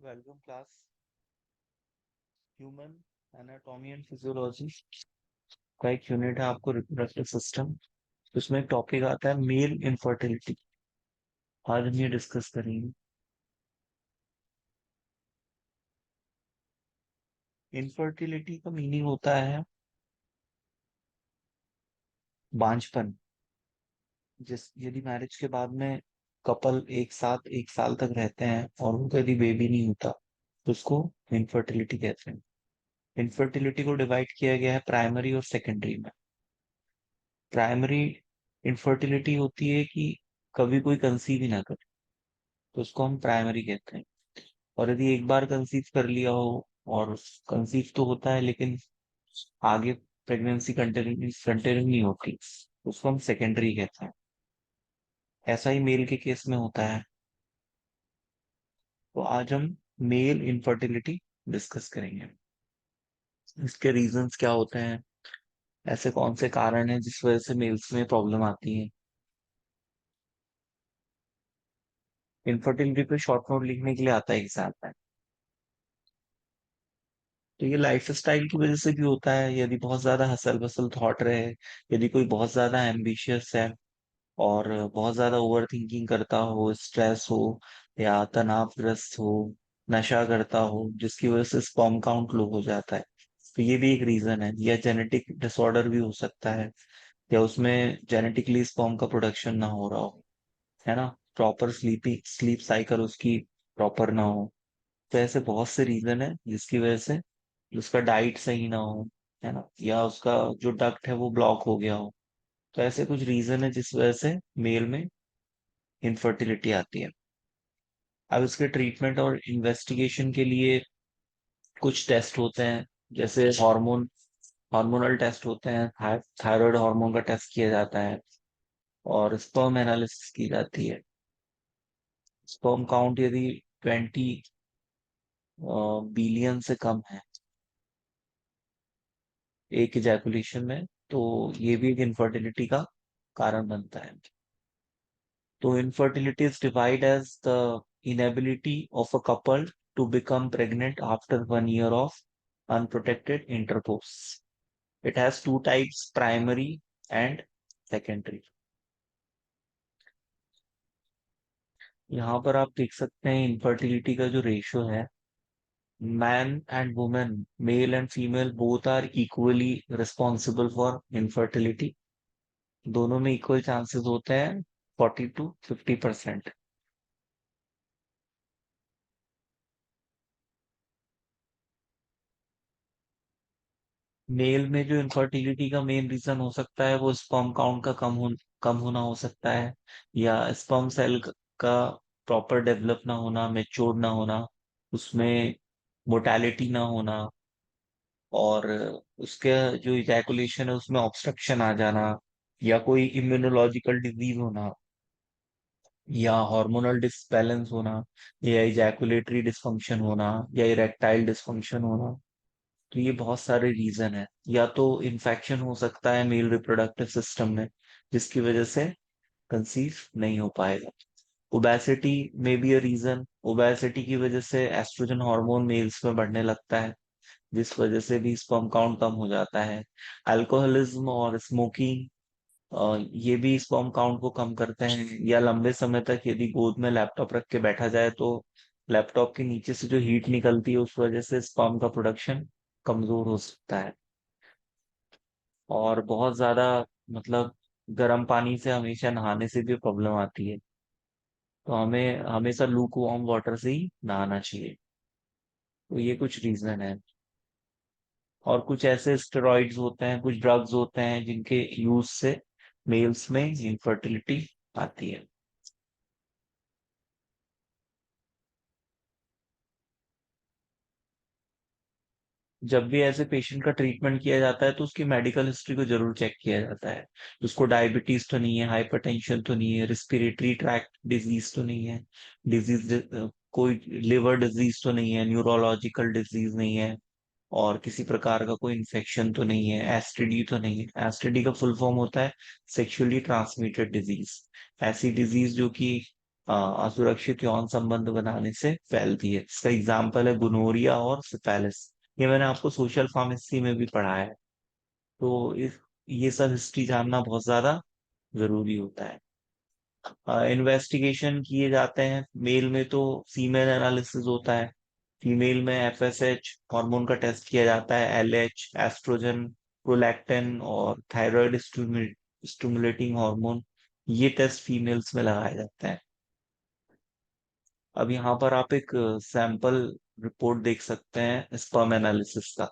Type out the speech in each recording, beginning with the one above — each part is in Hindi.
Welcome class human anatomy and physiology का एक यूनिट है आपको रिप्रोडक्टिव सिस्टम। उसमें एक टॉपिक आता है मेल इनफर्टिलिटी। आज हम ये डिस्कस करेंगे। इनफर्टिलिटी का मीनिंग होता है बांझपन। जिस यदि मैरिज के बाद में कपल एक साथ 1 साल तक रहते हैं और उनको यदि बेबी नहीं होता तो उसको इनफर्टिलिटी कहते हैं। इनफर्टिलिटी को डिवाइड किया गया है प्राइमरी और सेकेंडरी में। प्राइमरी इनफर्टिलिटी होती है कि कभी कोई कंसीव ही ना करे, तो उसको हम प्राइमरी कहते हैं। और यदि एक बार कंसीव कर लिया हो और कंसीव तो होता है लेकिन आगे प्रेगनेंसी कंटिन्यू नहीं होती, उसको हम सेकेंडरी कहते हैं। ऐसा ही मेल के केस में होता है। तो आज हम मेल इनफर्टिलिटी डिस्कस करेंगे। इसके रीजंस क्या होते हैं, ऐसे कौन से कारण हैं जिस वजह से मेल्स में प्रॉब्लम आती है। इनफर्टिलिटी पे शॉर्ट नोट लिखने के लिए आता है एग्जाम में। तो ये लाइफ स्टाइल की वजह से भी होता है। यदि बहुत ज्यादा हसल बसल थॉट रहे, यदि कोई बहुत ज्यादा एम्बिशियस है और बहुत ज्यादा ओवर थिंकिंग करता हो, स्ट्रेस हो या तनावग्रस्त हो, नशा करता हो, जिसकी वजह से स्पर्म काउंट लो हो जाता है, तो ये भी एक रीजन है। या जेनेटिक डिसऑर्डर भी हो सकता है, या उसमें जेनेटिकली स्पर्म का प्रोडक्शन ना हो रहा हो, है ना। प्रॉपर स्लीप साइकिल उसकी प्रॉपर ना हो। तो ऐसे बहुत से रीजन है जिसकी वजह से उसका डाइट सही ना हो, है ना, या उसका जो डक्ट है वो ब्लॉक हो गया हो। तो ऐसे कुछ रीजन है जिस वजह से मेल में इनफर्टिलिटी आती है। अब इसके ट्रीटमेंट और इन्वेस्टिगेशन के लिए कुछ टेस्ट होते हैं। जैसे हार्मोनल टेस्ट होते हैं। थायराइड हार्मोन का टेस्ट किया जाता है और स्पर्म एनालिसिस की जाती है। स्पर्म काउंट यदि 20 बिलियन से कम है एक इजैकुलेशन में, तो ये भी एक इनफर्टिलिटी का कारण बनता है। तो infertility is divided as the inability of a couple to become pregnant after 1 year of unprotected intercourse. It has two types, primary and secondary. यहाँ पर आप देख सकते हैं इनफर्टिलिटी का जो रेशियो है। Man and women, male and female, both are equally responsible for infertility. दोनों में इक्वल चांसेस होते हैं, 40 to 50%। मेल में जो इनफर्टिलिटी का मेन रीजन हो सकता है वो स्पर्म काउंट का कम होना हो सकता है, या स्पर्म सेल का प्रॉपर डेवलप ना होना, मेच्योर ना होना, उसमें मोटेलिटी ना होना, और उसके जो इजैकुलेशन है उसमें ऑब्स्ट्रक्शन आ जाना, या कोई इम्यूनोलॉजिकल डिजीज होना, या हार्मोनल डिसबैलेंस होना, या इजैकुलेटरी डिसफंक्शन होना, या इरेक्टाइल डिसफंक्शन होना। तो ये बहुत सारे रीजन है। या तो इन्फेक्शन हो सकता है मेल रिप्रोडक्टिव सिस्टम में, जिसकी वजह से कंसीव नहीं हो पाएगा। ओबेसिटी में बी अ रीजन। ओबेसिटी की वजह से एस्ट्रोजन हार्मोन मेल्स में बढ़ने लगता है, जिस वजह से भी स्पर्म काउंट कम हो जाता है। अल्कोहलिज्म और स्मोकिंग, ये भी स्पर्म काउंट को कम करते हैं। या लंबे समय तक यदि गोद में लैपटॉप रख के बैठा जाए तो लैपटॉप के नीचे से जो हीट निकलती है उस वजह से स्पर्म का प्रोडक्शन कमजोर हो सकता है। और बहुत ज्यादा, मतलब गर्म पानी से हमेशा नहाने से भी प्रॉब्लम आती है। तो हमें हमेशा लूक वार्म वाटर से ही नहाना चाहिए। तो ये कुछ रीजन है। और कुछ ऐसे स्टेरॉइड्स होते हैं, कुछ ड्रग्स होते हैं जिनके यूज से मेल्स में इनफर्टिलिटी आती है। जब भी ऐसे पेशेंट का ट्रीटमेंट किया जाता है तो उसकी मेडिकल हिस्ट्री को जरूर चेक किया जाता है। उसको डायबिटीज तो नहीं है, हाइपरटेंशन तो नहीं है, रिस्पिरेटरी ट्रैक्ट डिजीज तो नहीं है, डिजीज कोई लिवर डिजीज तो नहीं है, न्यूरोलॉजिकल डिजीज नहीं है, और किसी प्रकार का कोई इन्फेक्शन तो नहीं है, एसटीडी तो नहीं है। एसटीडी का फुल फॉर्म होता है सेक्सुअली ट्रांसमिटेड डिजीज। ऐसी डिजीज जो कि असुरक्षित यौन संबंध बनाने से फैलती है। इसका एग्जाम्पल है गुनोरिया और सिफिलिस। ये मैंने आपको सोशल फार्मेसी में भी पढ़ा है। तो ये सब हिस्ट्री जानना बहुत ज्यादा जरूरी होता है। इन्वेस्टिगेशन किए जाते हैं मेल में तो सीमेन एनालिसिस होता है। फीमेल में एफएसएच हार्मोन का टेस्ट किया जाता है, एलएच, एस्ट्रोजन, प्रोलैक्टिन और थायराइड स्टिमुलेटिंग हार्मोन। ये टेस्ट फीमेल्स में लगाए जाते हैं। अब यहाँ पर आप एक सैंपल रिपोर्ट देख सकते हैं स्पर्म एनालिसिस का।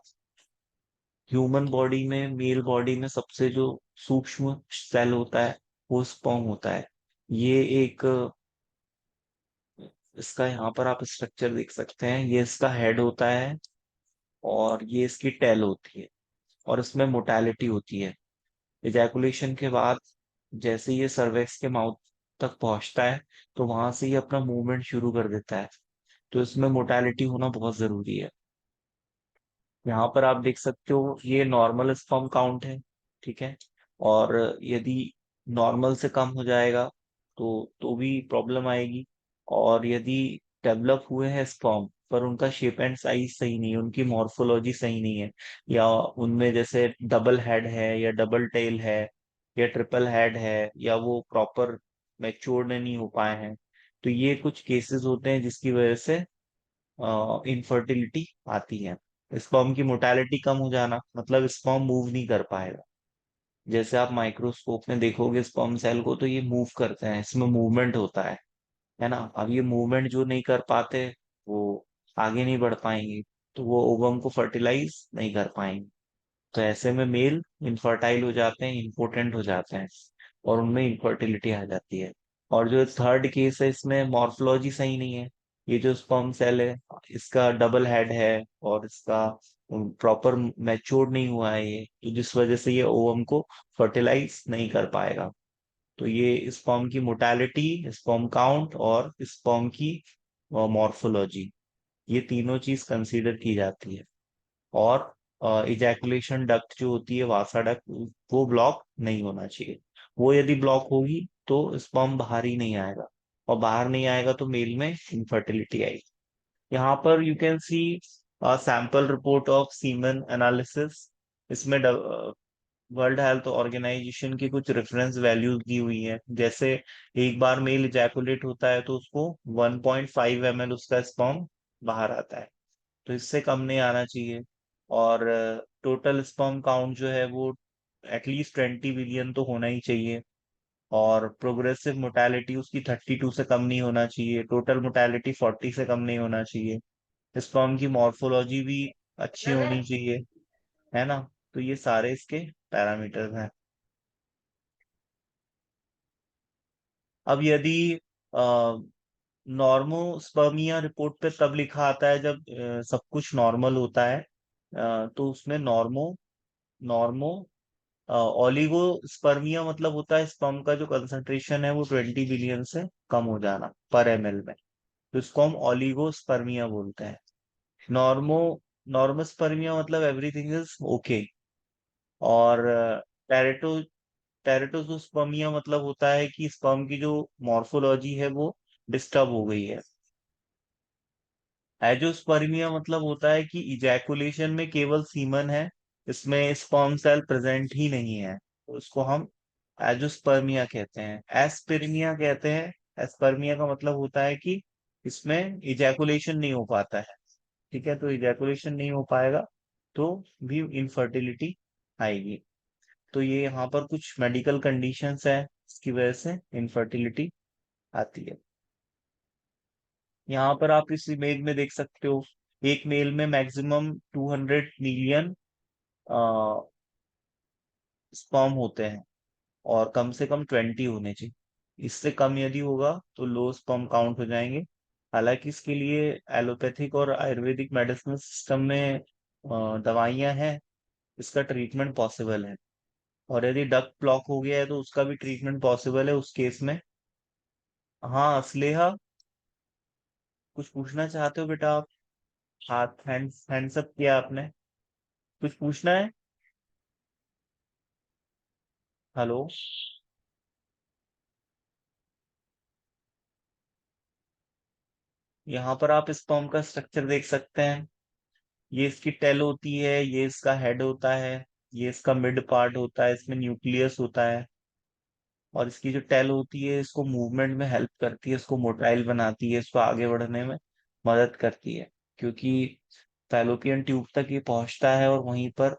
ह्यूमन बॉडी में, मेल बॉडी में सबसे जो सूक्ष्म सेल होता है वो स्पर्म होता है। ये एक इसका यहाँ पर आप स्ट्रक्चर देख सकते हैं। ये इसका हेड होता है और ये इसकी टेल होती है और इसमें मोटालिटी होती है। इजैकुलेशन के बाद जैसे ये सर्वेक्स के माउथ तक पहुंचता है तो वहां से ये अपना मूवमेंट शुरू कर देता है। तो इसमें मोटालिटी होना बहुत जरूरी है। यहाँ पर आप देख सकते हो ये नॉर्मल स्पर्म काउंट है, ठीक है। और यदि नॉर्मल से कम हो जाएगा तो भी प्रॉब्लम आएगी। और यदि डेवलप हुए हैं स्पर्म पर उनका शेप एंड साइज सही नहीं है, उनकी मॉर्फोलॉजी सही नहीं है, या उनमें जैसे डबल हेड है या डबल टेल है या ट्रिपल हेड है, या वो प्रॉपर मैच्योर नहीं हो पाए हैं, तो ये कुछ केसेस होते हैं जिसकी वजह से इनफर्टिलिटी आती है। स्पर्म की मोटालिटी कम हो जाना मतलब स्पर्म मूव नहीं कर पाएगा। जैसे आप माइक्रोस्कोप में देखोगे स्पर्म सेल को तो ये मूव करते हैं, इसमें मूवमेंट होता है ना। अब ये मूवमेंट जो नहीं कर पाते वो आगे नहीं बढ़ पाएंगे, तो वो ओवम को फर्टिलाइज नहीं कर पाएंगे। तो ऐसे में मेल इनफर्टाइल हो जाते हैं, इम्पोर्टेंट हो जाते हैं और उनमें इनफर्टिलिटी आ जाती है। और जो थर्ड केस है इसमें मॉर्फोलॉजी सही नहीं है। ये जो स्पर्म सेल है इसका डबल हेड है और इसका प्रॉपर मैच्योर नहीं हुआ है ये, तो जिस वजह से ये ओवम को फर्टिलाइज नहीं कर पाएगा। तो ये स्पर्म की मोटालिटी, स्पर्म काउंट और स्पर्म की मॉर्फोलॉजी, ये तीनों चीज कंसीडर की जाती है। और इजैकुलेशन डक्ट जो होती है, वासा डक्ट, वो ब्लॉक नहीं होना चाहिए। वो यदि ब्लॉक होगी तो स्पर्म बाहर ही नहीं आएगा, और बाहर नहीं आएगा तो मेल में इनफर्टिलिटी आएगी। यहाँ पर you can see sample report of semen analysis. इसमें वर्ल्ड हेल्थ ऑर्गेनाइजेशन की कुछ रेफरेंस वैल्यूज दी हुई है। जैसे एक बार मेल इजैकुलेट होता है तो उसको 1.5 ml उसका स्पर्म बाहर आता है, तो इससे कम नहीं आना चाहिए। और टोटल स्पर्म काउंट जो है वो एटलीस्ट 20 बिलियन तो होना ही चाहिए। और प्रोग्रेसिव मोटालिटी उसकी 32 से कम नहीं होना चाहिए, टोटल मोटालिटी 40 से कम नहीं होना चाहिए। स्पर्म की मॉर्फोलॉजी भी अच्छी होनी चाहिए, है ना। तो ये सारे इसके पैरामीटर्स हैं। अब यदि नॉर्मोस्पर्मिया रिपोर्ट पे तब लिखा आता है जब सब कुछ नॉर्मल होता है। तो उसमें नॉर्मो ओलिगोस्पर्मिया मतलब होता है स्पर्म का जो कंसंट्रेशन है वो 20 बिलियन से कम हो जाना पर एमएल में, तो इसको हम ओलिगोस्पर्मिया बोलते हैं। नॉर्मो नॉर्मोस्पर्मिया मतलब एवरीथिंग इज ओके। और टेरेटो टेरेटोजोस्पर्मिया मतलब होता है कि स्पर्म की जो मॉर्फोलॉजी है वो डिस्टर्ब हो गई है। एजोस्पर्मिया मतलब होता है कि इजैकुलेशन में केवल सीमन है, इसमें स्पर्म सेल प्रेजेंट ही नहीं है, तो इसको हम एजोस्पर्मिया कहते हैं। एस्पर्मिया कहते हैं। एस्पर्मिया का मतलब होता है कि इसमें इजैकुलेशन नहीं हो पाता है, ठीक है। तो इजैकुलेशन नहीं हो पाएगा तो भी इनफर्टिलिटी आएगी। तो ये यहाँ पर कुछ मेडिकल कंडीशंस है इसकी वजह से इनफर्टिलिटी आती है। यहाँ पर आप इस इमेज में देख सकते हो एक मेल में मैक्सिमम 200 मिलियन स्पर्म होते हैं और कम से कम 20 होने चाहिए। इससे कम यदि होगा तो लो स्पर्म काउंट हो जाएंगे। हालांकि इसके लिए एलोपैथिक और आयुर्वेदिक मेडिसिन सिस्टम में दवाइयां हैं, इसका ट्रीटमेंट पॉसिबल है। और यदि डक्ट ब्लॉक हो गया है तो उसका भी ट्रीटमेंट पॉसिबल है उस केस में। हाँ स्नेहा, कुछ पूछना चाहते हो बेटा आप? हाथ हैंड्स अप किया आपने, कुछ पूछना है? हेलो। यहाँ पर आप स्पर्म का स्ट्रक्चर देख सकते हैं। ये इसकी टेल होती है, ये इसका हेड होता है, ये इसका मिड पार्ट होता है, इसमें न्यूक्लियस होता है। और इसकी जो टेल होती है इसको मूवमेंट में हेल्प करती है, इसको मोटाइल बनाती है, इसको आगे बढ़ने में मदद करती है। क्योंकि फैलोपियन ट्यूब तक ये पहुंचता है और वहीं पर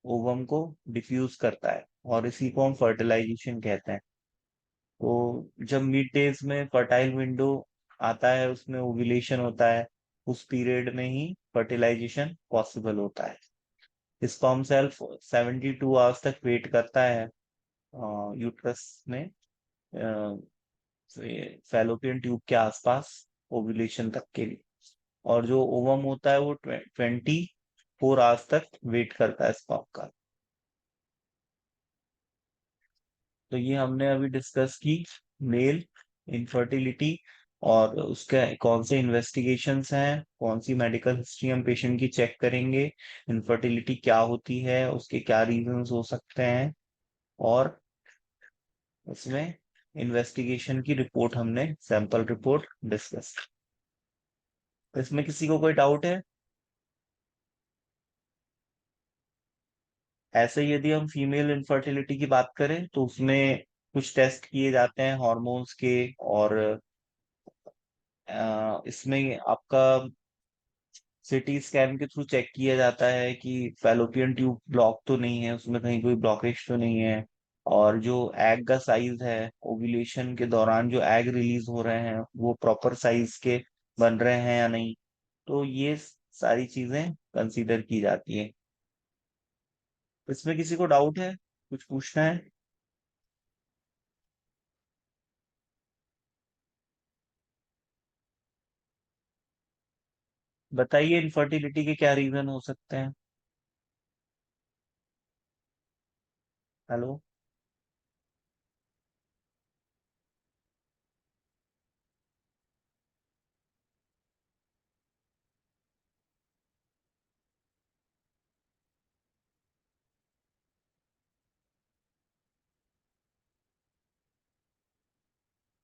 ओवम को डिफ्यूज करता है, और इसी को हम फर्टिलाइजेशन कहते हैं। तो जब मिड डेज में फर्टाइल विंडो आता है, उसमें ओव्यूलेशन होता है, उस पीरियड में ही फर्टिलाइजेशन पॉसिबल होता है। स्पर्म सेल 72 आवर्स तक वेट करता है यूट्रस में, फैलोपियन ट्यूब के आसपास, ओव्यूलेशन तक के लिए। और जो ओवम होता है वो 24 आवर्स तक वेट करता है स्पर्म का। तो ये हमने अभी डिस्कस की मेल इनफर्टिलिटी, और उसके कौन से इन्वेस्टिगेशंस हैं, कौन सी मेडिकल हिस्ट्री हम पेशेंट की चेक करेंगे, इनफर्टिलिटी क्या होती है, उसके क्या रीजंस हो सकते हैं, और उसमें इन्वेस्टिगेशन की रिपोर्ट हमने सैंपल रिपोर्ट डिस्कस। इसमें किसी को कोई डाउट है? ऐसे ही यदि हम फीमेल इनफर्टिलिटी की बात करें तो उसमें कुछ टेस्ट किए जाते हैं हॉर्मोन्स के, और इसमें आपका सिटी स्कैन के थ्रू चेक किया जाता है कि फैलोपियन ट्यूब ब्लॉक तो नहीं है, उसमें कहीं कोई ब्लॉकेज तो नहीं है, और जो एग का साइज है, ओव्यूलेशन के दौरान जो एग रिलीज हो रहे हैं वो प्रॉपर साइज के बन रहे हैं या नहीं। तो ये सारी चीजें कंसीडर की जाती है। इसमें किसी को डाउट है, कुछ पूछना है? बताइए इनफर्टिलिटी के क्या रीजन हो सकते हैं। हेलो?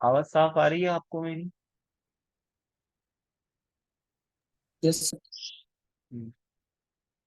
आवाज साफ आ रही है आपको मेरी? यस। हम्म।